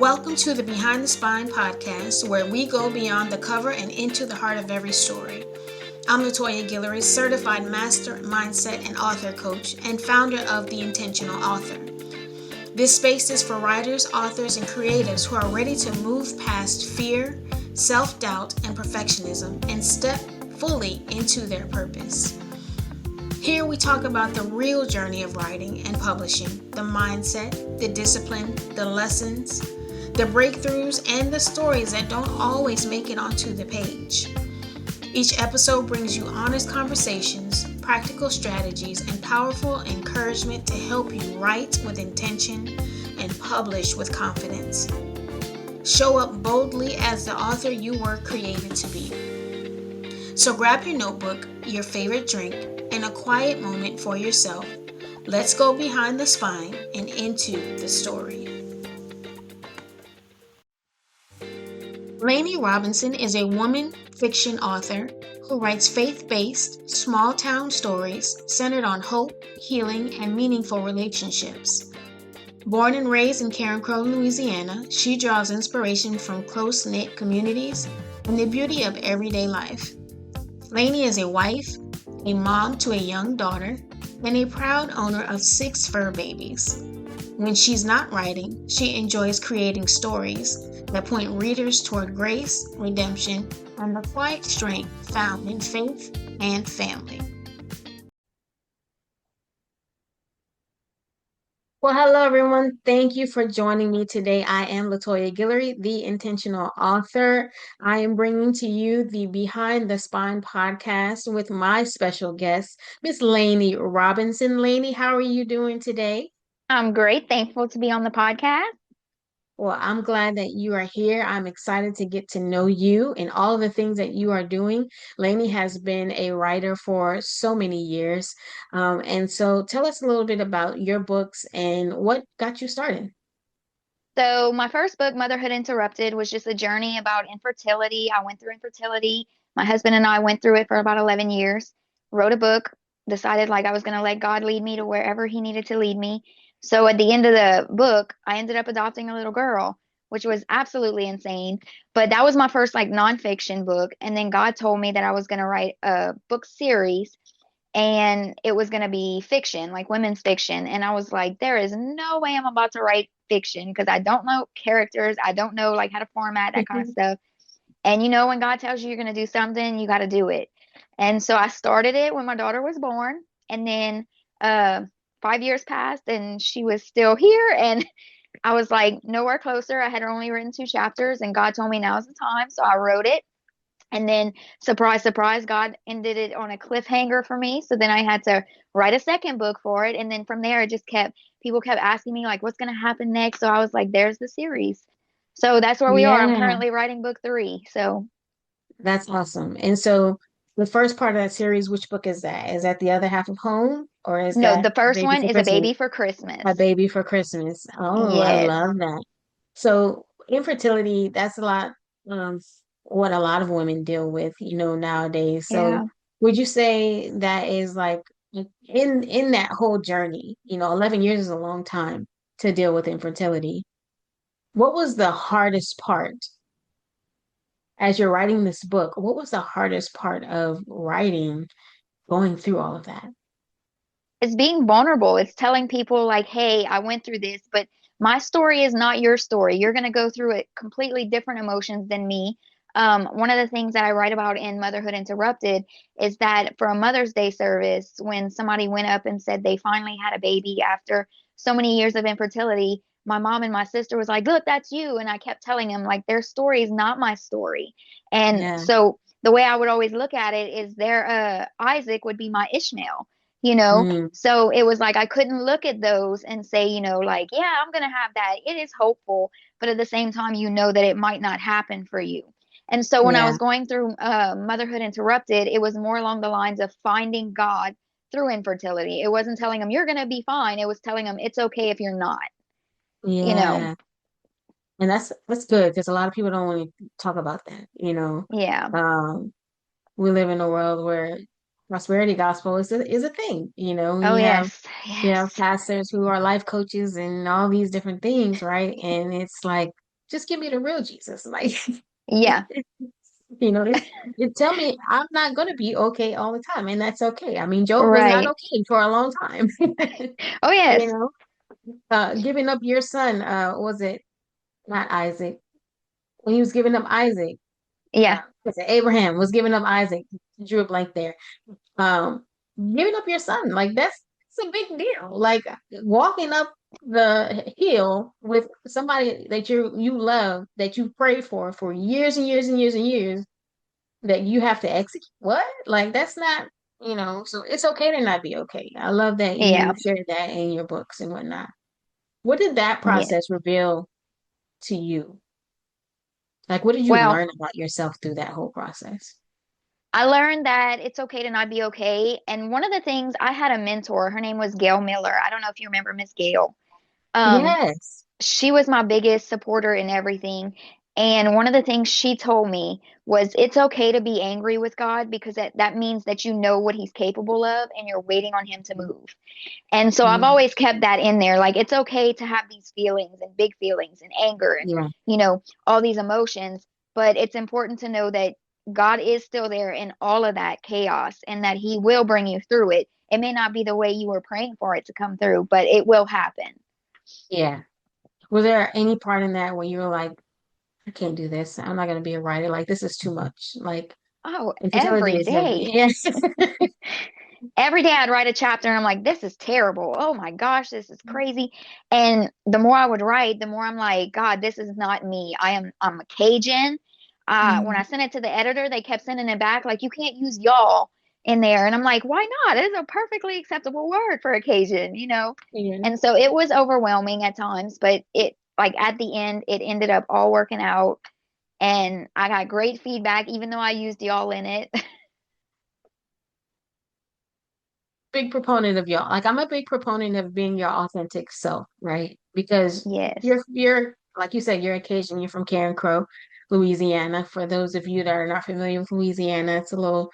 Welcome to the Behind the Spine podcast, where we go beyond the cover and into the heart of every story. I'm Latoya Guillory, certified master mindset and author coach and founder of The Intentional Author. This space is for writers, authors, and creatives who are ready to move past fear, self-doubt, and perfectionism and step fully into their purpose. Here we talk about the real journey of writing and publishing, the mindset, the discipline, the lessons, the breakthroughs, and the stories that don't always make it onto the page. Each episode brings you honest conversations, practical strategies, and powerful encouragement to help you write with intention and publish with confidence. Show up boldly as the author you were created to be. So grab your notebook, your favorite drink, and a quiet moment for yourself. Let's go behind the spine and into the story. Lainey Robinson is a woman fiction author who writes faith-based, small-town stories centered on hope, healing, and meaningful relationships. Born and raised in Carencro, Louisiana, she draws inspiration from close-knit communities and the beauty of everyday life. Lainey is a wife, a mom to a young daughter, and a proud owner of 6 fur babies. When she's not writing, she enjoys creating stories that point readers toward grace, redemption, and the quiet strength found in faith and family. Well, hello, everyone. Thank you for joining me today. I am Latoya Guillory, the Intentional Author. I am bringing to you the Behind the Spine podcast with my special guest, Miss Lainey Robinson. Lainey, how are you doing today? I'm great. Thankful to be on the podcast. Well, I'm glad that you are here. I'm excited to get to know you and all of the things that you are doing. Lainey has been a writer for so many years. And so tell us a little bit about your books and what got you started. So, my first book, Motherhood Interrupted, was just a journey about infertility. I went through infertility. My husband and I went through it for about 11 years. Wrote a book, decided like I was going to let God lead me to wherever he needed to lead me. So, at the end of the book, I ended up adopting a little girl, which was absolutely insane. But that was my first like nonfiction book. And then God told me that I was going to write a book series and it was going to be fiction, like women's fiction. And I was like, there is no way I'm about to write fiction because I don't know characters. I don't know like how to format that kind of stuff. And when God tells you you're going to do something, you got to do it. And so I started it when my daughter was born. And then 5 years passed and she was still here. And I was like, nowhere closer. I had only written 2 chapters and God told me now's the time. So I wrote it. And then, surprise, surprise, God ended it on a cliffhanger for me. So then I had to write a second book for it. And then from there, people kept asking me, like, what's going to happen next? So I was like, there's the series. So that's where we are. I'm Yeah, currently writing book 3. So, that's awesome. And so the first part of that series, which book is that? Is that The Other Half of Home or is no, that the first Baby one for is A Christmas? Baby for A Christmas. Baby for Christmas. Oh, I Yes. love that. So infertility, that's a lot, um, what a lot of women deal with, nowadays. So Yeah. would you say that is like in that whole journey, 11 years is a long time to deal with infertility. What was the hardest part as you're writing this book? What was the hardest part of writing, going through all of that? It's being vulnerable. It's telling people like, hey, I went through this, but my story is not your story. You're going to go through it completely different emotions than me. One of the things that I write about in Motherhood Interrupted is that for a Mother's Day service, when somebody went up and said they finally had a baby after so many years of infertility, my mom and my sister was like, look, that's you. And I kept telling them like their story is not my story. And Yeah. so the way I would always look at it is their Isaac would be my Ishmael, you know? Mm, So it was like I couldn't look at those and say, like, yeah, I'm going to have that. It is hopeful, but at the same time, you know that it might not happen for you. And so when I yeah. was going through Motherhood Interrupted, it was more along the lines of finding God through infertility. It wasn't telling them you're going to be fine. It was telling them it's okay if you're not, you know? Yeah. And that's good because a lot of people don't want to talk about that. Yeah. Um, we live in a world where prosperity gospel is a thing. Oh, You have yes. pastors who are life coaches and all these different things, right? And it's like just give me the real Jesus. Like, Yeah, tell me I'm not going to be okay all the time, and that's okay. I mean, Job was not right. okay for a long time. Oh, You yes. know, giving up your son, was it not Isaac? When he was giving up Isaac, Yeah, was it Abraham was giving up Isaac? Drew a blank there. Um, Giving up your son, like that's a big deal. Like walking up the hill with somebody that you love, that you prayed for years and years and years and years, that you have to execute. What? Like that's not, so it's okay to not be okay. I love that yeah, you shared that in your books and whatnot. What did that yeah. process reveal to you? Like, what did you Well, learn about yourself through that whole process? I learned that it's okay to not be okay. And one of the things, I had a mentor, her name was Gail Miller. I don't know if you remember Miss Gail. Um, Yes. she was my biggest supporter in everything. And one of the things she told me was it's okay to be angry with God because that means that you know what he's capable of and you're waiting on him to move. And so I've Mm, always kept that in there. Like it's okay to have these feelings and big feelings and anger and, yeah. all these emotions, but it's important to know that God is still there in all of that chaos and that he will bring you through it. It may not be the way you were praying for it to come through, but it will happen. Yeah. Was there any part in that where you were like, I can't do this. I'm not going to be a writer. Like, this is too much. Like, Oh, infertility every is heavy. day. Yes. Every day I'd write a chapter and I'm like, this is terrible. Oh my gosh, this is crazy. And the more I would write, the more I'm like, God, this is not me. I'm a Cajun. When I Mhm. sent it to the editor, they kept sending it back like you can't use y'all in there. And I'm like, why not? It is a perfectly acceptable word for a Cajun. Yeah. And so it was overwhelming at times, but it like at the end, it ended up all working out. And I got great feedback, even though I used y'all in it. Big proponent of y'all. Like, I'm a big proponent of being your authentic self, right? Because Yes. you're like you said, you're Cajun. You're from Carencro, Louisiana. For those of you that are not familiar with Louisiana, it's a little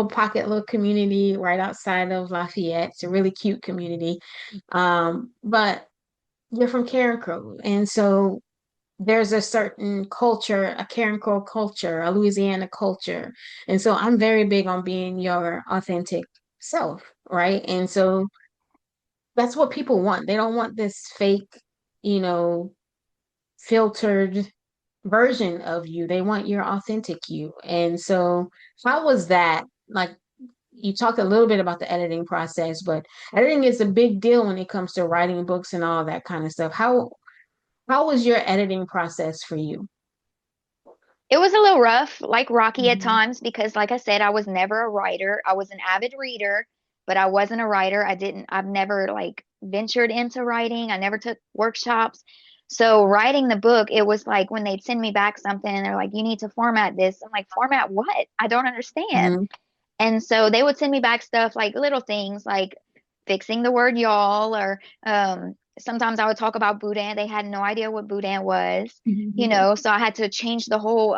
pocket, little community right outside of Lafayette. It's a really cute community. But you're from Carencro, and so there's a certain culture, a Carencro culture, a Louisiana culture. And so I'm very big on being your authentic self, right? And so that's what people want. They don't want this fake, you know, filtered version of you. They want your authentic you. And so how was that? Like, you talked a little bit about the editing process, but editing is a big deal when it comes to writing books and all that kind of stuff. How was your editing process for you? It was a little rough, like rocky at Mhm. times, because like I said, I was never a writer. I was an avid reader, but I wasn't a writer. I've never like ventured into writing. I never took workshops. So writing the book, it was like when they'd send me back something and they're like, you need to format this. I'm like, format what? I don't understand. Mhm. And so they would send me back stuff like little things like fixing the word y'all, or sometimes I would talk about boudin. They had no idea what boudin was, Mhm. so I had to change the whole.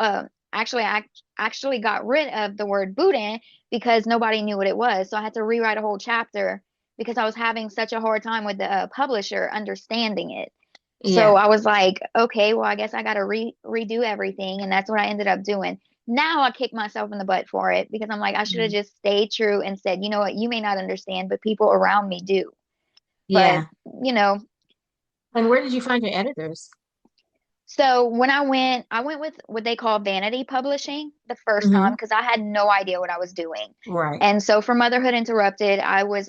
Actually, I actually got rid of the word boudin because nobody knew what it was. So I had to rewrite a whole chapter because I was having such a hard time with the publisher understanding it. So Yeah. I was like, okay, well, I guess I got to redo everything. And that's what I ended up doing. Now I kick myself in the butt for it because I'm like, I should have Mhm. just stayed true and said, you know what, you may not understand, but people around me do. But, Yeah. you know, And where did you find your editors? so when I went with what they call vanity publishing the first time Hmm. because I had no idea what I was doing. Right. And so for Motherhood Interrupted, I was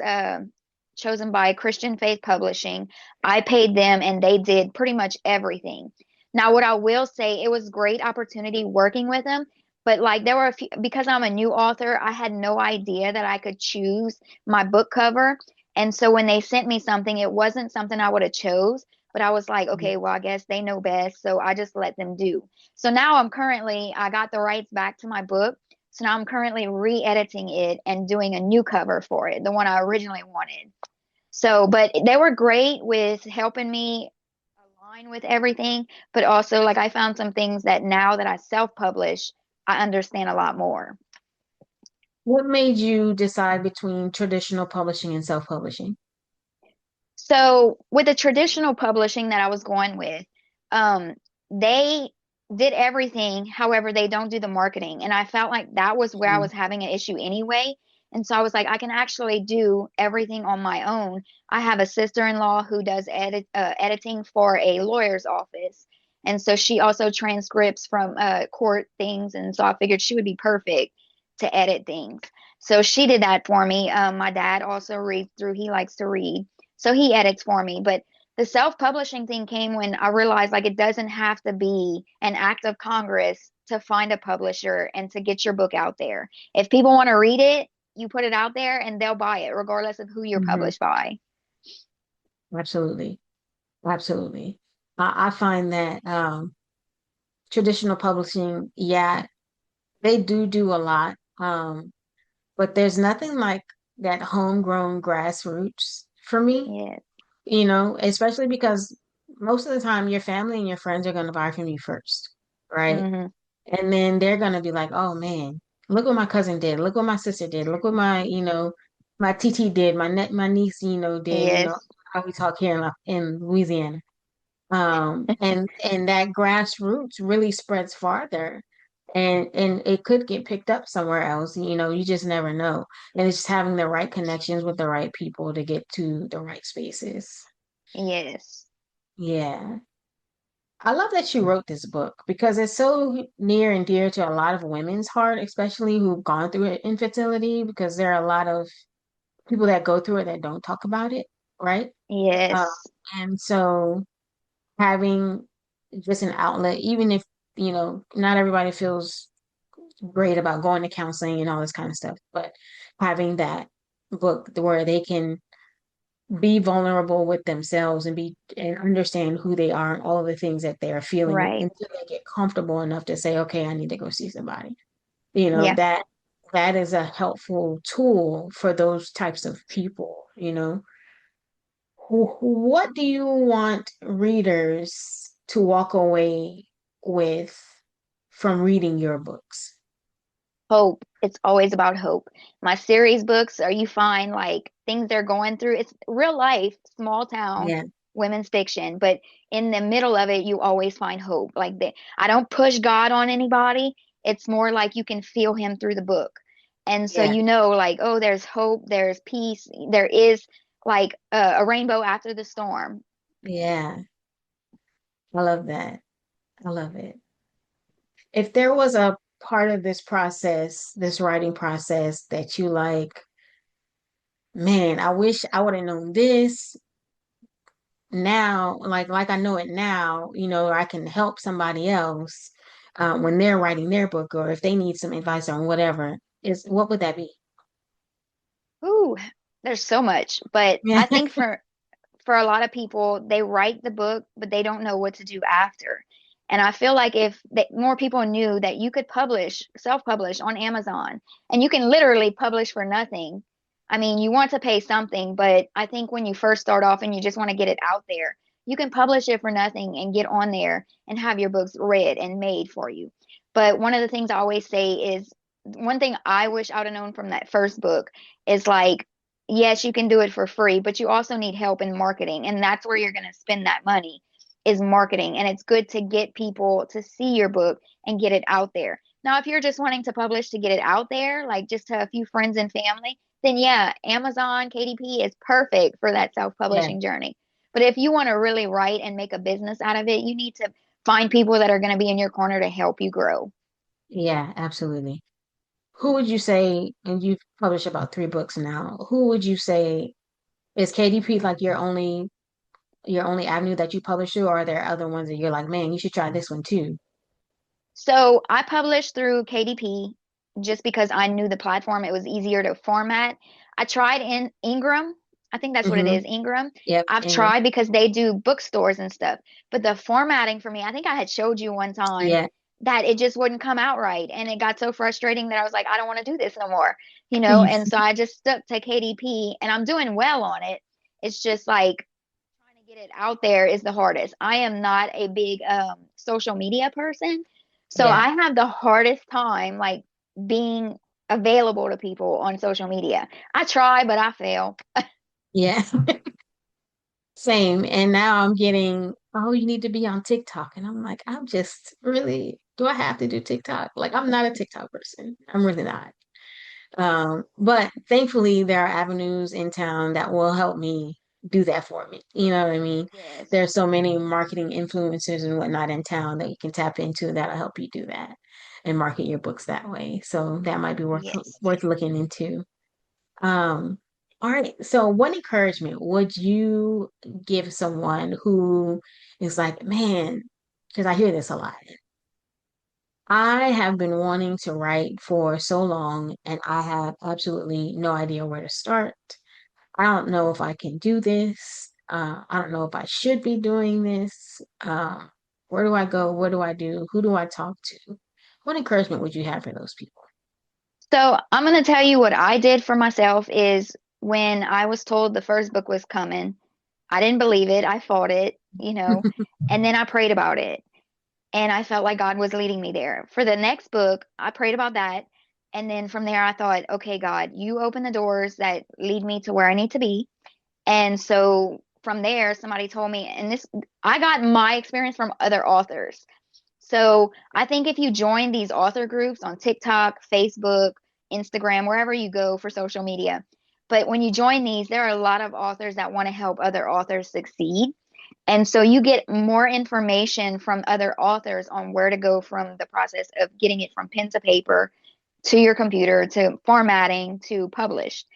chosen by Christian Faith Publishing. I paid them and they did pretty much everything. Now, what I will say, it was great opportunity working with them, but like there were a few, because I'm a new author, I had no idea that I could choose my book cover. And so when they sent me something, it wasn't something I would have chose. But I was like, Mhm. okay, well, I guess they know best. So I just let them do. So now I got the rights back to my book. So now I'm currently re-editing it and doing a new cover for it, the one I originally wanted. So, but they were great with helping me align with everything. But also, like, I found some things that now that I self-publish, I understand a lot more. What made you decide between traditional publishing and self-publishing? So with the traditional publishing that I was going with, um, they did everything. However, they don't do the marketing. And I felt like that was where I Mhm. was having an issue anyway. And so I was like, I can actually do everything on my own. I have a sister-in-law who does editing for a lawyer's office. And so she also transcripts from court things. And so I figured she would be perfect to edit things. So she did that for me. My dad also reads through, he likes to read. So he edits for me. But the self-publishing thing came when I realized like it doesn't have to be an act of Congress to find a publisher and to get your book out there. If people want to read it, you put it out there and they'll buy it regardless of who you're Mhm. published by. Absolutely. Absolutely. I find that traditional publishing, yeah, they do a lot. But there's nothing like that homegrown grassroots for me, Yeah. especially because most of the time your family and your friends are going to buy from you first, right? Hmm. And then they're going to be like, oh man, look what my cousin did. Look what my sister did. Look what my TT did. My niece, did, Yes. how we talk here in Louisiana. And that grassroots really spreads farther, and it could get picked up somewhere else. You just never know. And it's just having the right connections with the right people to get to the right spaces. Yes. Yeah. I love that you wrote this book because it's so near and dear to a lot of women's heart, especially who've gone through infertility, because there are a lot of people that go through it that don't talk about it, right? Uh, Yes. and so having just an outlet, even if, not everybody feels great about going to counseling and all this kind of stuff, but having that book where they can be vulnerable with themselves and understand who they are and all of the things that they are feeling Right. until they get comfortable enough to say, okay, I need to go see somebody. You know, Yeah. that that is a helpful tool for those types of people. What do you want readers to walk away with from reading your books? Hope. It's always about hope. My series books are you find like things they're going through. It's real life, small town Yeah, women's fiction, but in the middle of it, you always find hope. I don't push God on anybody. It's more like you can feel him through the book. And so yeah, like, oh, there's hope, there's peace, there is like a rainbow after the storm. yeah. I love that. I love it. If there was a part of this process, this writing process that you like, man, I wish I would have known this now, like I know it now, or I can help somebody else when they're writing their book or if they need some advice on whatever, is what would that be? Ooh, there's so much. But Yeah. I think for a lot of people, they write the book, but they don't know what to do after. And I feel like if more people knew that you could self-publish on Amazon, and you can literally publish for nothing. I mean, you want to pay something, but I think when you first start off and you just want to get it out there, you can publish it for nothing and get on there and have your books read and made for you. But one of the things I always say is one thing I wish I would have known from that first book is like, yes, you can do it for free, but you also need help in marketing. And that's where you're going to spend that money is marketing. And it's good to get people to see your book and get it out there. Now, if you're just wanting to publish to get it out there, like just to a few friends and family, then yeah, Amazon, KDP is perfect for that Yeah, self-publishing journey. But if you want to really write and make a business out of it, you need to find people that are going to be in your corner to help you grow. yeah, absolutely. Who would you say, and you've published about 3 books now, who would you say is KDP like your only avenue that you publish through, or are there other ones that you're like, man, you should try this one too? So I published through KDP just because I knew the platform. It was easier to format. I tried in Ingram. I think that's what it Mm-hmm. is, Ingram. Yep, I've Ingram. tried because they do bookstores and stuff. But the formatting for me, I think I had showed you one time Yeah. that it just wouldn't come out right. And it got so frustrating that I was like, I don't want to do this no more. And so I just stuck to KDP and I'm doing well on it. It's just like trying to get it out there is the hardest. I am not a big social media person. So Yeah. I have the hardest time like being available to people on social media. I try, but I fail. Yeah. Same. And now I'm getting, oh, you need to be on TikTok. And I'm like, I'm just really, do I have to do TikTok? Like, I'm not a TikTok person. I'm really not. But thankfully, there are avenues in town that will help me do that for me. You know what I mean? Yes. There's so many marketing influencers and whatnot in town that you can tap into that'll help you do that and market your books that way. So that might be Yes. worth looking into. Um, all right. So what encouragement would you give someone who is like, man, because I hear this a lot. I have been wanting to write for so long and I have absolutely no idea where to start. I don't know if I can do this. I don't know if I should be doing this. Where do I go? What do I do? Who do I talk to? What encouragement would you have for those people? So I'm going to tell you what I did for myself is when I was told the first book was coming, I didn't believe it. I fought it, and then I prayed about it. And I felt like God was leading me there. For the next book, I prayed about that. And then from there, I thought, okay, God, you open the doors that lead me to where I need to be. And so from there, somebody told me, and this, I got my experience from other authors. So I think if you join these author groups on TikTok, Facebook, Instagram, wherever you go for social media, but when you join these, there are a lot of authors that want to help other authors succeed. And so you get more information from other authors on where to go from the process of getting it from pen to paper to your computer to formatting to published.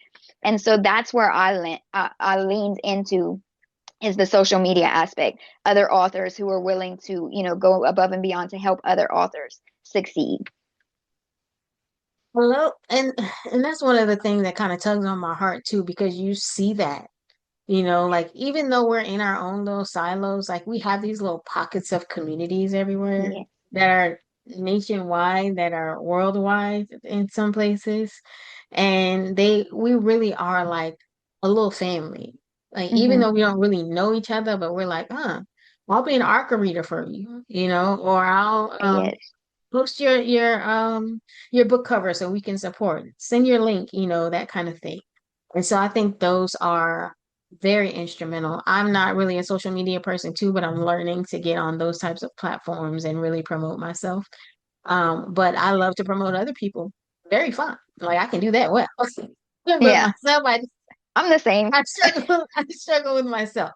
And so that's where I leaned into is the social media aspect, other authors who are willing to, go above and beyond to help other authors succeed. Well, and that's one of the things that kind of tugs on my heart too, because you see that. Like even though we're in our own little silos, like we have these little pockets of communities everywhere Yeah. that are nationwide, that are worldwide in some places. And we really are like a little family. Like even Hmm. though we don't really know each other, but we're like, I'll be an ARC reader for you, or I'll Yes. post your book cover so we can support. Send your link, that kind of thing. And so I think those are very instrumental. I'm not really a social media person too, but I'm learning to get on those types of platforms and really promote myself. But I love to promote other people. Very fun. Like I can do that well. But Yeah. myself, I'm the same. I struggle I struggle with myself.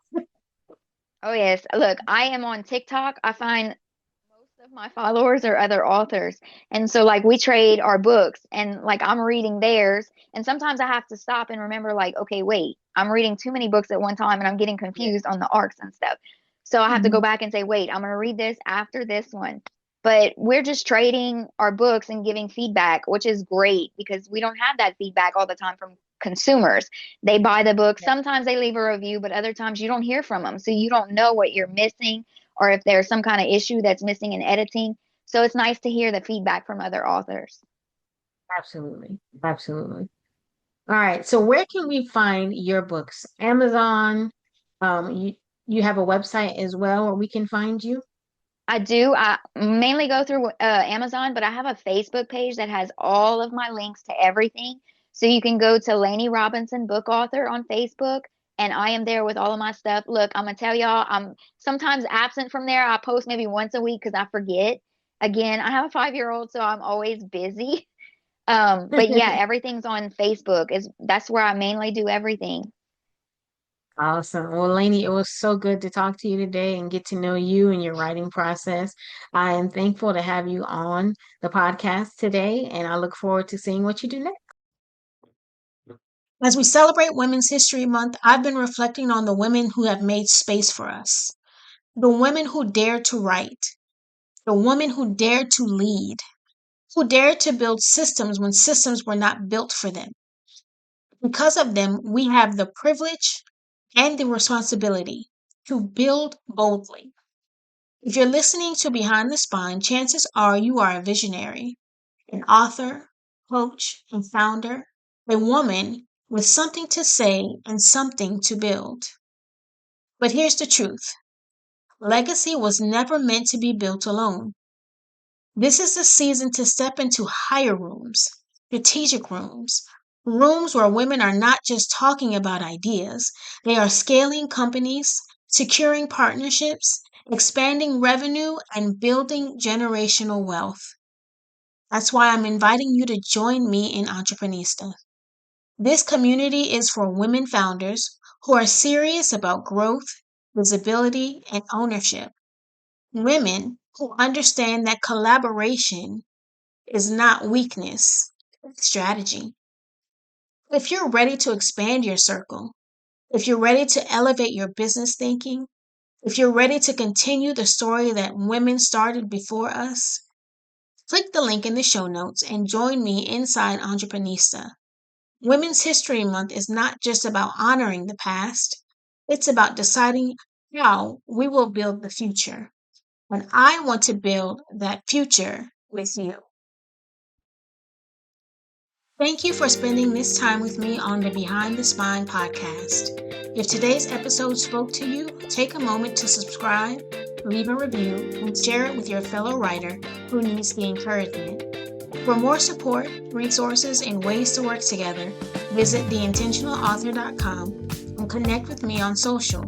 Oh, yes. Look, I am on TikTok. I find most of my followers are other authors. And so, like, we trade our books, and like, I'm reading theirs. And sometimes I have to stop and remember, like, okay, wait, I'm reading too many books at one time and I'm getting Yeah. confused on the arcs and stuff. So I have to go Mhm. back and say, wait, I'm going to read this after this one. But we're just trading our books and giving feedback, which is great because we don't have that feedback all the time from consumers. They buy the book. Yeah, Sometimes they leave a review, but other times you don't hear from them. So you don't know what you're missing or if there's some kind of issue that's missing in editing. So it's nice to hear the feedback from other authors. absolutely. Absolutely. All right. So where can we find your books? Amazon. You have a website as well where we can find you? I do. I mainly go through Amazon, but I have a Facebook page that has all of my links to everything. So you can go to Lainey Robinson, book author, on Facebook, and I am there with all of my stuff. Look, I'm gonna tell y'all, I'm sometimes absent from there. I post maybe once a week because I forget. Again, I have a 5-year-old, so I'm always busy. But yeah, everything's on Facebook. Is That's where I mainly do everything. Awesome. Well, Lainey, it was so good to talk to you today and get to know you and your writing process. I am thankful to have you on the podcast today, and I look forward to seeing what you do next. As we celebrate Women's History Month, I've been reflecting on the women who have made space for us. The women who dared to write, the women who dared to lead, who dared to build systems when systems were not built for them. Because of them, we have the privilege and the responsibility to build boldly. If you're listening to Behind the Spine, chances are you are a visionary, an author, coach, and founder, a woman with something to say and something to build. But here's the truth: legacy was never meant to be built alone. This is the season to step into higher rooms, strategic rooms, rooms where women are not just talking about ideas, they are scaling companies, securing partnerships, expanding revenue, and building generational wealth. That's why I'm inviting you to join me in Entreprenista. This community is for women founders who are serious about growth, visibility, and ownership. Women who understand that collaboration is not weakness, it's strategy. If you're ready to expand your circle, if you're ready to elevate your business thinking, if you're ready to continue the story that women started before us, click the link in the show notes and join me inside Entreprenista. Women's History Month is not just about honoring the past, it's about deciding how we will build the future. And I want to build that future with you. Thank you for spending this time with me on the Behind the Spine podcast. If today's episode spoke to you, take a moment to subscribe, leave a review, and share it with your fellow writer who needs the encouragement. For more support, resources, and ways to work together, visit theintentionalauthor.com and connect with me on social.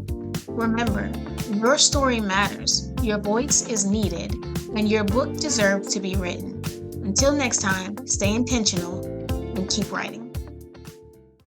Remember, your story matters, your voice is needed, and your book deserves to be written. Until next time, stay intentional and keep writing.